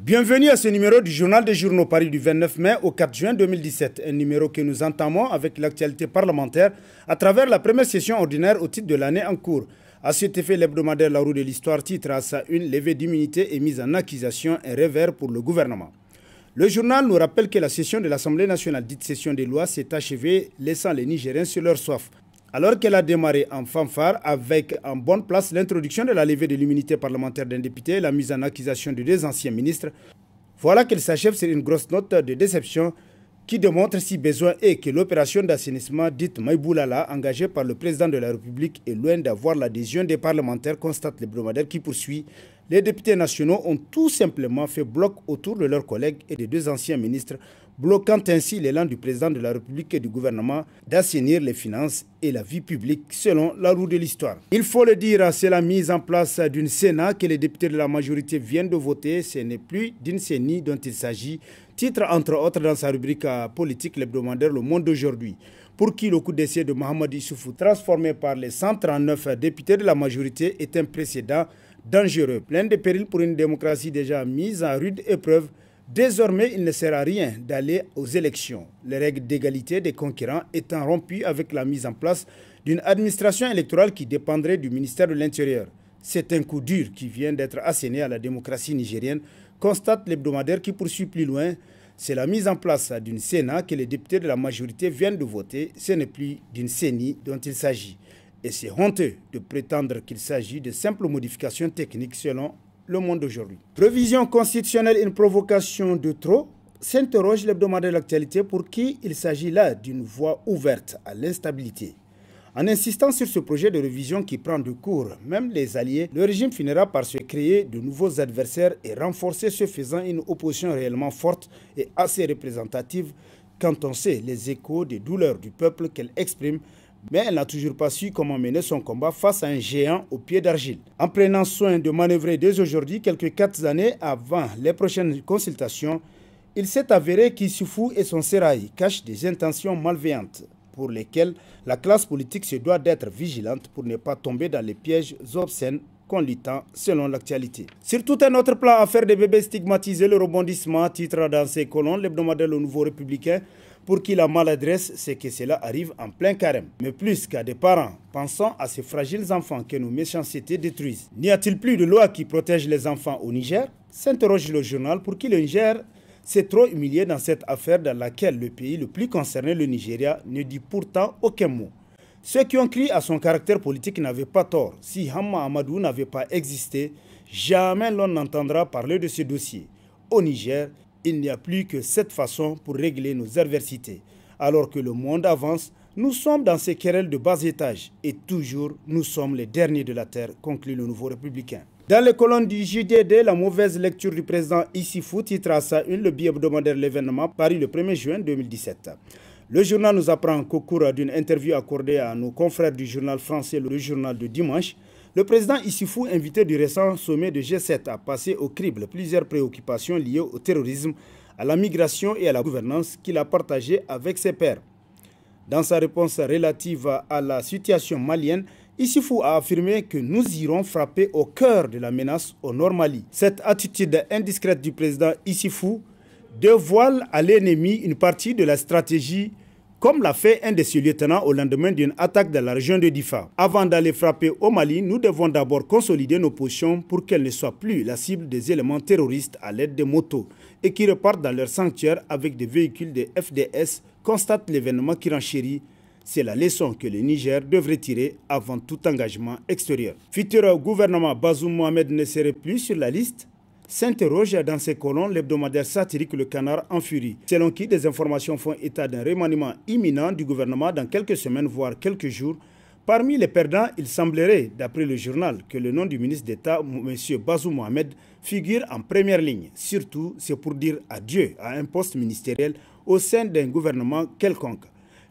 Bienvenue à ce numéro du Journal des Journaux Paris du 29 mai au 4 juin 2017. Un numéro que nous entamons avec l'actualité parlementaire à travers la première session ordinaire au titre de l'année en cours. À cet effet, l'hebdomadaire La Roue de l'Histoire titre à sa une levée d'immunité et mise en accusation un revers pour le gouvernement. Le journal nous rappelle que la session de l'Assemblée nationale, dite session des lois, s'est achevée laissant les Nigériens sur leur soif. Alors qu'elle a démarré en fanfare avec en bonne place l'introduction de la levée de l'immunité parlementaire d'un député et la mise en accusation de deux anciens ministres, voilà qu'elle s'achève sur une grosse note de déception qui démontre si besoin est que l'opération d'assainissement dite Maïboulala, engagée par le président de la République, est loin d'avoir l'adhésion des parlementaires, constate l'hebdomadaire qui poursuit. Les députés nationaux ont tout simplement fait bloc autour de leurs collègues et des deux anciens ministres, bloquant ainsi l'élan du président de la République et du gouvernement d'assainir les finances et la vie publique selon La Roue de l'Histoire. Il faut le dire, c'est la mise en place d'une Sénat que les députés de la majorité viennent de voter. Ce n'est plus d'une CENI dont il s'agit. Titre entre autres dans sa rubrique politique l'hebdomadaire Le Monde d'aujourd'hui, pour qui le coup d'essai de Mahamadou Issoufou, transformé par les 139 députés de la majorité, est un précédent dangereux, plein de périls pour une démocratie déjà mise en rude épreuve. Désormais, il ne sert à rien d'aller aux élections, les règles d'égalité des concurrents étant rompues avec la mise en place d'une administration électorale qui dépendrait du ministère de l'Intérieur. C'est un coup dur qui vient d'être asséné à la démocratie nigérienne, constate l'hebdomadaire qui poursuit plus loin. C'est la mise en place d'une Sénat que les députés de la majorité viennent de voter. Ce n'est plus d'une CENI dont il s'agit. Et c'est honteux de prétendre qu'il s'agit de simples modifications techniques selon Le Monde d'aujourd'hui. Révision constitutionnelle, une provocation de trop, s'interroge l'hebdomadaire de l'actualité pour qui il s'agit là d'une voie ouverte à l'instabilité. En insistant sur ce projet de révision qui prend de court même les alliés, le régime finira par se créer de nouveaux adversaires et renforcer ce faisant une opposition réellement forte et assez représentative quand on sait les échos des douleurs du peuple qu'elle exprime, mais elle n'a toujours pas su comment mener son combat face à un géant au pied d'argile. En prenant soin de manœuvrer dès aujourd'hui, quelques 4 années avant les prochaines consultations, il s'est avéré qu'Issoufou et son sérail cachent des intentions malveillantes pour lesquelles la classe politique se doit d'être vigilante pour ne pas tomber dans les pièges obscènes qu'on lui tend selon l'actualité. Sur tout un autre plan, affaire des bébés stigmatisés, le rebondissement, titre dans ses colonnes l'hebdomadaire Le Nouveau Républicain, pour qui la maladresse, c'est que cela arrive en plein carême. Mais plus qu'à des parents, pensons à ces fragiles enfants que nos méchancetés détruisent. N'y a-t-il plus de loi qui protège les enfants au Niger? S'interroge le journal pour qui le Niger s'est trop humilié dans cette affaire dans laquelle le pays le plus concerné, le Nigeria, ne dit pourtant aucun mot. Ceux qui ont crié à son caractère politique n'avaient pas tort. Si Hamma Amadou n'avait pas existé, jamais l'on n'entendra parler de ce dossier. Au Niger, il n'y a plus que cette façon pour régler nos adversités. Alors que le monde avance, nous sommes dans ces querelles de bas étage et toujours nous sommes les derniers de la terre, conclut le Nouveau Républicain. Dans les colonnes du JDD, la mauvaise lecture du président Issoufou titre à sa une le bi-hebdomadaire L'événement paru le 1er juin 2017. Le journal nous apprend qu'au cours d'une interview accordée à nos confrères du journal français Le Journal de dimanche, le président Issoufou, invité du récent sommet de G7, a passé au crible plusieurs préoccupations liées au terrorisme, à la migration et à la gouvernance qu'il a partagées avec ses pairs. Dans sa réponse relative à la situation malienne, Issoufou a affirmé que nous irons frapper au cœur de la menace au Nord Mali. Cette attitude indiscrète du président Issoufou dévoile à l'ennemi une partie de la stratégie, comme l'a fait un de ses lieutenants au lendemain d'une attaque dans la région de Difa. Avant d'aller frapper au Mali, nous devons d'abord consolider nos positions pour qu'elles ne soient plus la cible des éléments terroristes à l'aide de motos et qui repartent dans leur sanctuaire avec des véhicules de FDS, constate l'événement qui renchérit. C'est la leçon que le Niger devrait tirer avant tout engagement extérieur. Futur gouvernement Bazoum Mohamed ne serait plus sur la liste? S'interroge dans ses colonnes l'hebdomadaire satirique Le Canard en furie, selon qui des informations font état d'un remaniement imminent du gouvernement dans quelques semaines, voire quelques jours. Parmi les perdants, il semblerait, d'après le journal, que le nom du ministre d'État, M. Bazoum Mohamed, figure en première ligne. Surtout, c'est pour dire adieu à un poste ministériel au sein d'un gouvernement quelconque.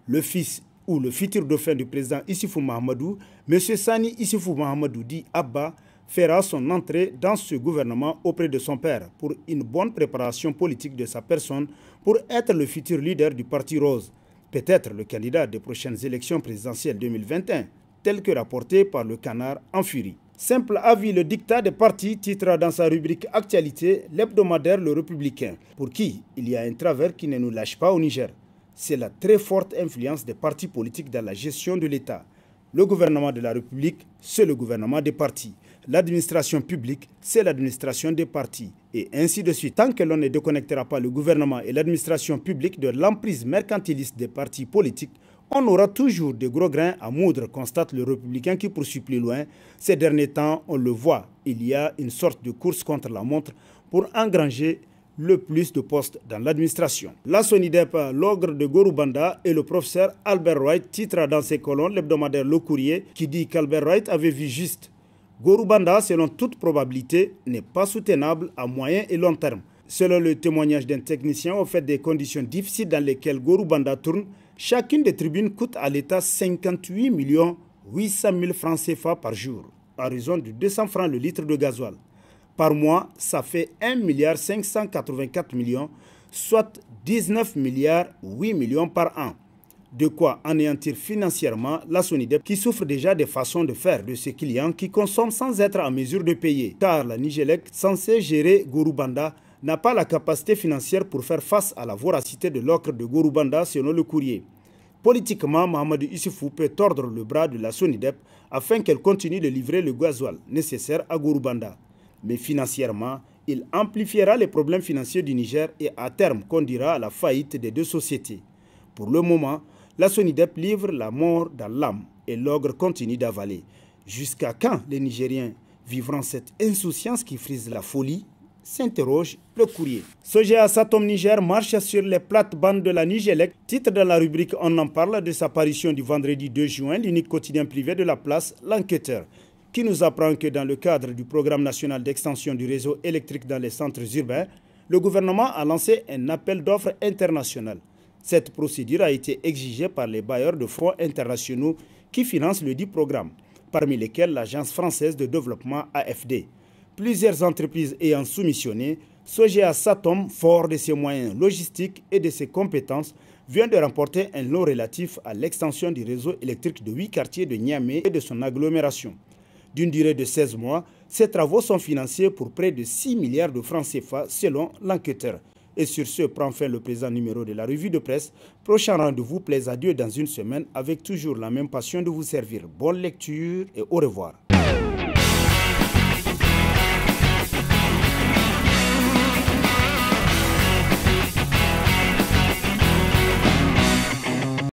Le fils ou le futur dauphin du président Issoufou Mahamadou, M. Sani Issoufou Mahamadou dit Abba, fera son entrée dans ce gouvernement auprès de son père pour une bonne préparation politique de sa personne pour être le futur leader du Parti Rose, peut-être le candidat des prochaines élections présidentielles 2021, tel que rapporté par Le Canard en furie. Simple avis, le dictat des partis, titre dans sa rubrique Actualité, l'hebdomadaire Le Républicain, pour qui il y a un travers qui ne nous lâche pas au Niger. C'est la très forte influence des partis politiques dans la gestion de l'État. Le gouvernement de la République, c'est le gouvernement des partis. L'administration publique, c'est l'administration des partis. Et ainsi de suite. Tant que l'on ne déconnectera pas le gouvernement et l'administration publique de l'emprise mercantiliste des partis politiques, on aura toujours de gros grains à moudre, constate le Républicain qui poursuit plus loin. Ces derniers temps, on le voit, il y a une sorte de course contre la montre pour engranger le plus de postes dans l'administration. La SONIDEP, l'ogre de Gorubanda et le professeur Albert Wright titre dans ses colonnes l'hebdomadaire Le Courrier qui dit qu'Albert Wright avait vu juste. Gorubanda, selon toute probabilité, n'est pas soutenable à moyen et long terme. Selon le témoignage d'un technicien, au fait des conditions difficiles dans lesquelles Gorubanda tourne, chacune des tribunes coûte à l'État 58 800 000 francs CFA par jour, à raison de 200 francs le litre de gasoil. Par mois, ça fait 1 584 millions, soit 19 8 millions par an. De quoi anéantir financièrement la SONIDEP qui souffre déjà des façons de faire de ses clients qui consomment sans être en mesure de payer. Car la Nigélec, censée gérer Gorubanda, n'a pas la capacité financière pour faire face à la voracité de l'ocre de Gorubanda selon le courrier. Politiquement, Mahamadou Issoufou peut tordre le bras de la SONIDEP afin qu'elle continue de livrer le gasoil nécessaire à Gorubanda. Mais financièrement, il amplifiera les problèmes financiers du Niger et à terme conduira à la faillite des deux sociétés. Pour le moment, la SONIDEP livre la mort dans l'âme et l'ogre continue d'avaler. Jusqu'à quand les Nigériens vivront cette insouciance qui frise la folie? S'interroge le courrier. Sogea Satom Niger marche sur les plates-bandes de la Nigélec. Titre dans la rubrique On en parle de sa parution du vendredi 2 juin, l'unique quotidien privé de la place, L'Enquêteur, qui nous apprend que dans le cadre du programme national d'extension du réseau électrique dans les centres urbains, le gouvernement a lancé un appel d'offres international. Cette procédure a été exigée par les bailleurs de fonds internationaux qui financent le dit programme, parmi lesquels l'Agence française de développement AFD. Plusieurs entreprises ayant soumissionné, Sogea Satom, fort de ses moyens logistiques et de ses compétences, vient de remporter un lot relatif à l'extension du réseau électrique de 8 quartiers de Niamey et de son agglomération. D'une durée de 16 mois, ces travaux sont financés pour près de 6 milliards de francs CFA selon L'Enquêteur. Et sur ce prend fin le présent numéro de la revue de presse. Prochain rendez-vous, plaise à Dieu dans une semaine avec toujours la même passion de vous servir. Bonne lecture et au revoir.